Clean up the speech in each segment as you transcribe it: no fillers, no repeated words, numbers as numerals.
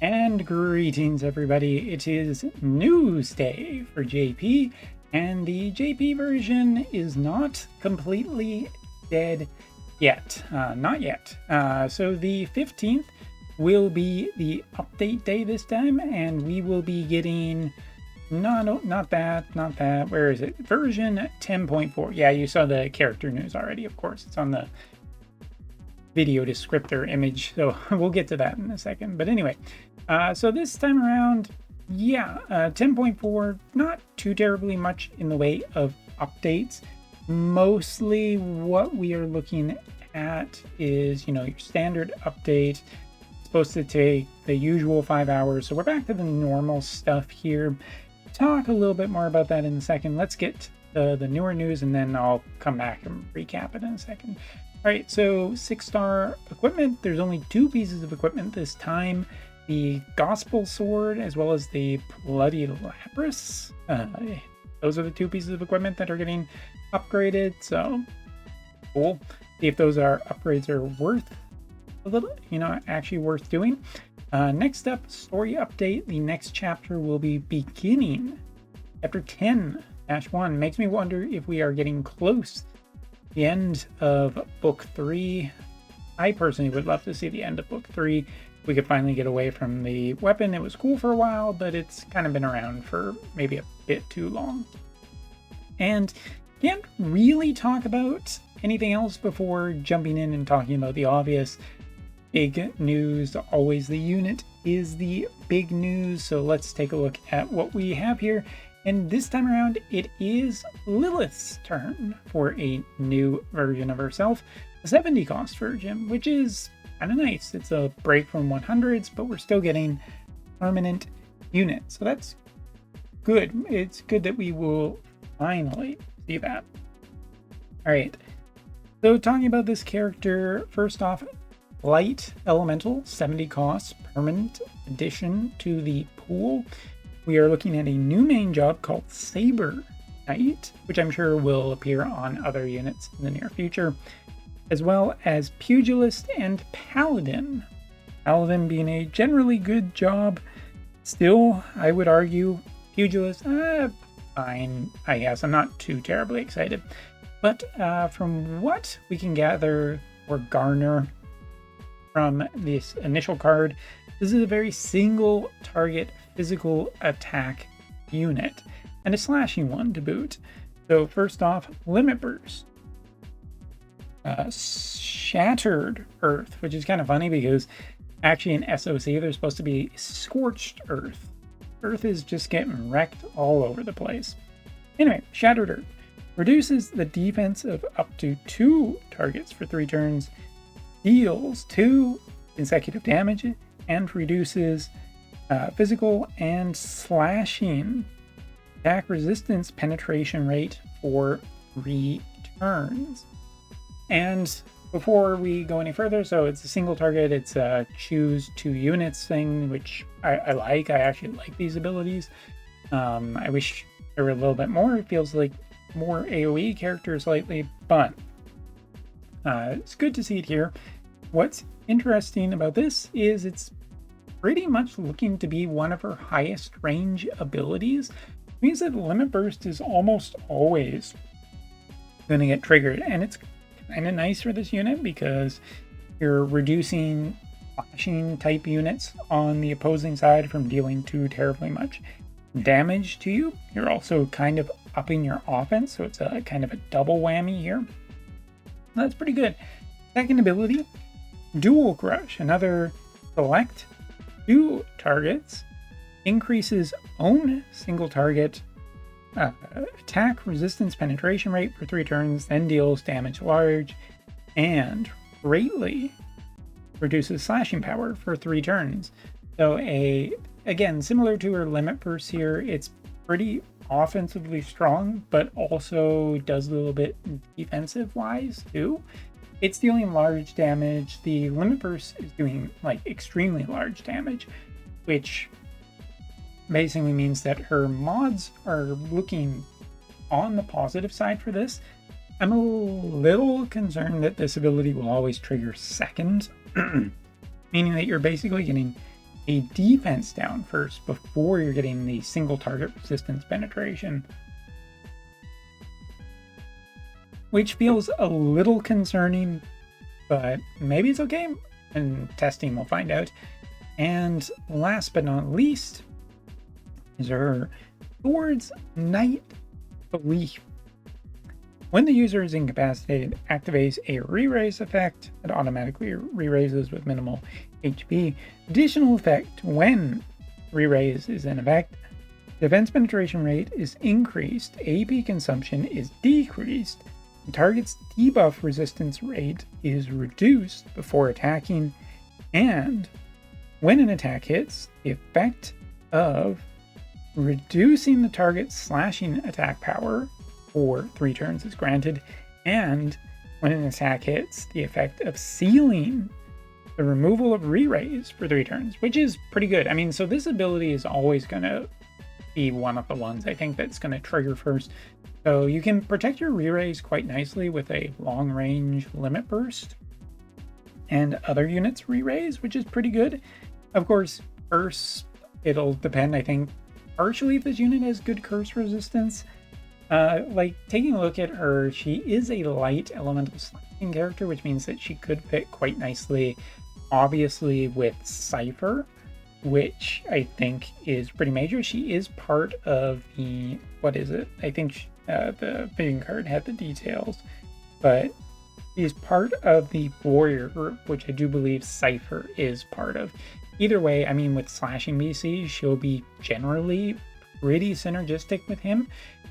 And greetings, everybody. It is news day for JP, and the JP version is not completely dead yet. Not yet. So the 15th will be the update day this time, and we will be getting not that. Where is it? Version 10.4. Yeah, you saw the character news already, of course. It's on the video descriptor image, so we'll get to that in a second. But anyway, so this time around, 10.4, not too terribly much in the way of updates. Mostly what we are looking at is, your standard update. It's supposed to take the usual 5 hours, so we're back to the normal stuff here. Talk a little bit more about that in a second. Let's get the newer news, and then I'll come back and recap it in a second. All right, so 6-star equipment. There's only 2 pieces of equipment this time. The Gospel Sword, as well as the Bloody Lapras. Those are the 2 pieces of equipment that are getting upgraded, so cool. See if those upgrades are worth a little, actually worth doing. Next up, story update. The next chapter will be beginning. Chapter 10-1. Makes me wonder if we are getting close the end of book 3. I personally would love to see the end of book 3. We could finally get away from the weapon. It was cool for a while, but it's kind of been around for maybe a bit too long. And can't really talk about anything else before jumping in and talking about the obvious. Big news, always the unit is the big news. So let's take a look at what we have here. And this time around, it is Lilyth's turn for a new version of herself, a 70 cost version, which is kind of nice. It's a break from 100s, but we're still getting permanent units. So that's good. It's good that we will finally see that. All right. So talking about this character, first off, Light Elemental, 70 costs, permanent addition to the pool. We are looking at a new main job called Saber Knight, which I'm sure will appear on other units in the near future, as well as Pugilist and Paladin. Paladin being a generally good job. Still, I would argue, Pugilist, fine, I guess. I'm not too terribly excited. But from what we can gather or garner from this initial card, this is a very single target physical attack unit, and a slashing one to boot. So first off, Limit Burst. Shattered Earth, which is kind of funny because actually in SOC there's supposed to be Scorched Earth. Earth is just getting wrecked all over the place. Anyway, Shattered Earth reduces the defense of up to 2 targets for 3 turns, deals 2 consecutive damage, and reduces physical and slashing attack resistance penetration rate for 3 turns. And before we go any further, so it's a single target, it's a choose 2 units thing, which I like. I actually like these abilities. I wish there were a little bit more. It feels like more AoE characters lately, but it's good to see it here. What's interesting about this is it's pretty much looking to be one of her highest range abilities. It means that Limit Burst is almost always going to get triggered, and it's kind of nice for this unit because you're reducing slashing type units on the opposing side from dealing too terribly much damage to you. You're also kind of upping your offense, so it's a kind of a double whammy here. That's pretty good. Second ability, Dual Crush, another select 2 targets, increases own single target attack resistance penetration rate for 3 turns, then deals damage large, and greatly reduces slashing power for 3 turns. So again, similar to her Limit Burst here, it's pretty offensively strong, but also does a little bit defensive wise too. It's dealing large damage. The Limit Burst is doing like extremely large damage, which basically means that her mods are looking on the positive side for this. I'm a little concerned that this ability will always trigger second, meaning that you're basically getting a defense down first before you're getting the single target resistance penetration, which feels a little concerning, but maybe it's okay. And testing will find out. And last but not least is her Sword's Night Belief. When the user is incapacitated, activates a re-raise effect that automatically re-raises with minimal HP. Additional effect: when re-raise is in effect, defense penetration rate is increased, AP consumption is decreased, the target's debuff resistance rate is reduced before attacking, and when an attack hits, the effect of reducing the target's slashing attack power for 3 turns is granted, and when an attack hits, the effect of sealing the removal of re-raise for 3 turns, which is pretty good. I mean, so this ability is always going to be one of the ones I think that's going to trigger first. So you can protect your re-raise quite nicely with a long range limit burst and other units re-raise, which is pretty good. Of course, curse, it'll depend, I think, partially if this unit has good curse resistance. Like, taking a look at her, she is a light elemental slashing character, which means that she could fit quite nicely, obviously, with Cypher, which I think is pretty major. She is part of the, what is it? I think the vision card had the details, but she's part of the warrior group, which I do believe Cypher is part of. Either way, I mean, with slashing BC, she'll be generally pretty synergistic with him.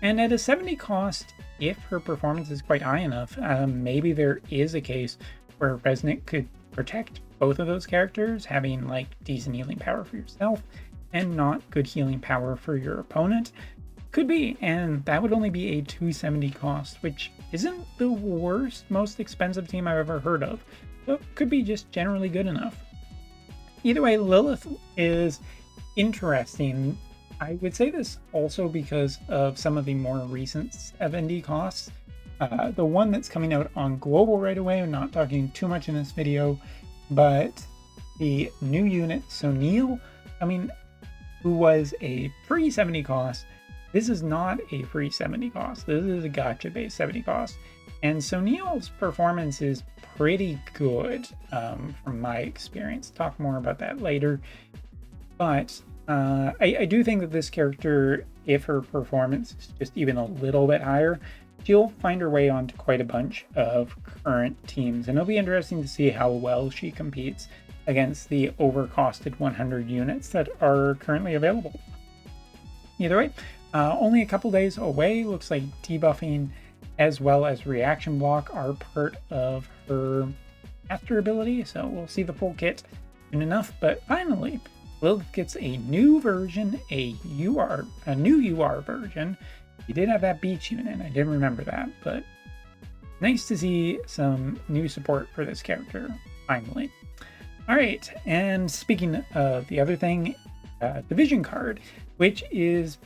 And at a 70 cost, if her performance is quite high enough, maybe there is a case where Resnick could protect both of those characters, having like decent healing power for yourself and not good healing power for your opponent. Could be, and that would only be a 270 cost, which isn't the worst, most expensive team I've ever heard of. So could be just generally good enough. Either way, Lilyth is interesting. I would say this also because of some of the more recent 70 costs. The one that's coming out on global right away, I'm not talking too much in this video, but the new unit, Sonil, who was a free 70 cost. This is not a free 70 cost. This is a gacha based 70 cost. And Sonil's performance is pretty good from my experience. Talk more about that later. But I do think that this character, if her performance is just even a little bit higher, she'll find her way onto quite a bunch of current teams. And it'll be interesting to see how well she competes against the overcosted 100 units that are currently available. Either way, only a couple days away. Looks like debuffing as well as reaction block are part of her master ability, so we'll see the full kit soon enough. But finally, Lilyth gets a new version, a new UR version. He did have that beach unit, I didn't remember that, but nice to see some new support for this character, finally. Alright, and speaking of the other thing, the vision card, which is,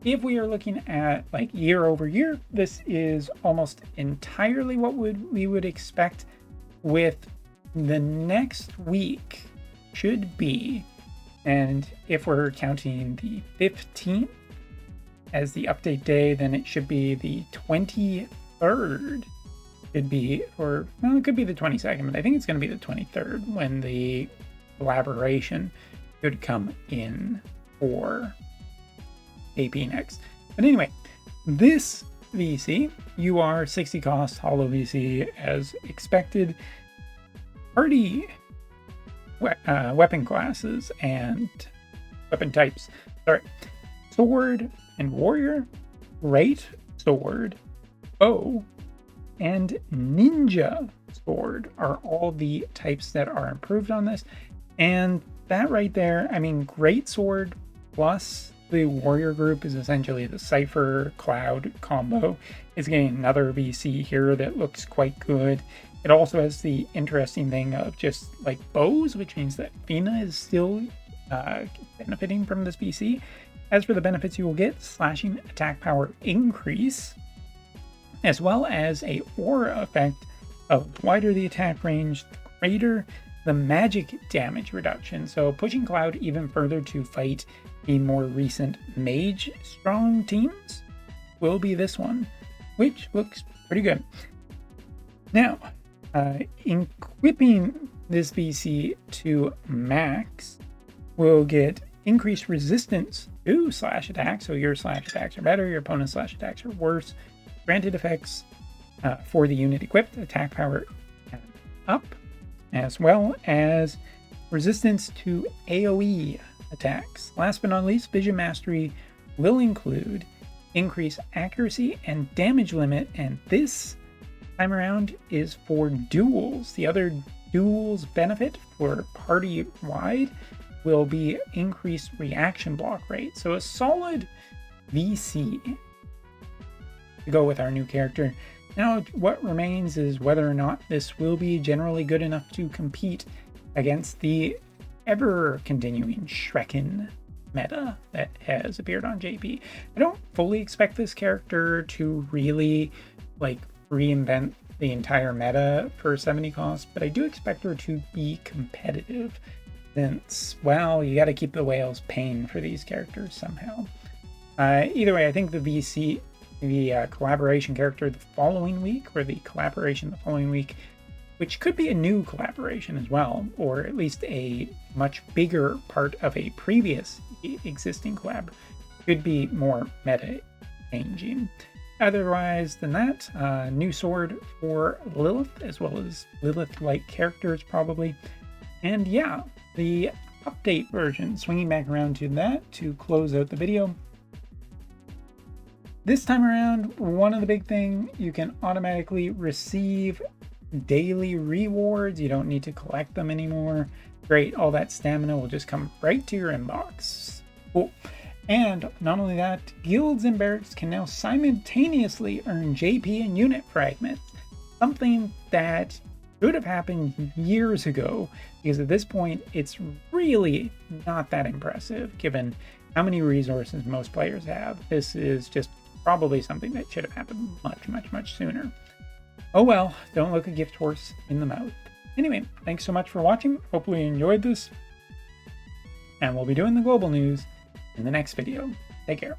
if we are looking at like year over year, this is almost entirely what we would expect. With the next week should be, and if we're counting the 15th as the update day, then it should be the 23rd. Could be, or well, it could be the 22nd, but I think it's going to be the 23rd when the collaboration should come in for AP next. But anyway, this VC, UR 60 cost holo VC as expected. Party weapon classes and weapon types. Sorry. Sword and warrior, great sword, bow, and ninja sword are all the types that are improved on this. And that right there, great sword plus the warrior group is essentially the Cypher Cloud combo. It's getting another VC here that looks quite good. It also has the interesting thing of just like bows, which means that Fina is still benefiting from this VC. As for the benefits you will get, slashing attack power increase, as well as a aura effect of wider the attack range, the greater the magic damage reduction. So pushing Cloud even further to fight the more recent mage strong teams will be this one, which looks pretty good. Now, equipping this VC to max will get increased resistance to slash attacks. So your slash attacks are better, your opponent's slash attacks are worse. Granted effects for the unit equipped, attack power up, as well as resistance to AoE attacks. Last but not least, Vision Mastery will include increased accuracy and damage limit, and this time around is for duels. The other duels benefit for party-wide will be increased reaction block rate. So a solid VC to go with our new character. Now what remains is whether or not this will be generally good enough to compete against the ever continuing Shrekken meta that has appeared on JP. I don't fully expect this character to really like reinvent the entire meta for 70 cost, but I do expect her to be competitive since, well, you got to keep the whales paying for these characters somehow. Either way, I think the VC, the collaboration character the following week, or the collaboration the following week, which could be a new collaboration as well, or at least a much bigger part of a previous existing collab, could be more meta changing. Otherwise than that, new sword for Lilyth, as well as Lilyth-like characters probably. And yeah, the update version, swinging back around to that to close out the video. This time around, one of the big things, you can automatically receive daily rewards. You don't need to collect them anymore. Great, all that stamina will just come right to your inbox. Cool. And not only that, guilds and barracks can now simultaneously earn JP and unit fragments, something that should have happened years ago, because at this point it's really not that impressive given how many resources most players have. This is just probably something that should have happened much sooner. Oh well, don't look a gift horse in the mouth. Anyway, thanks so much for watching. Hopefully you enjoyed this, and we'll be doing the global news in the next video. Take care.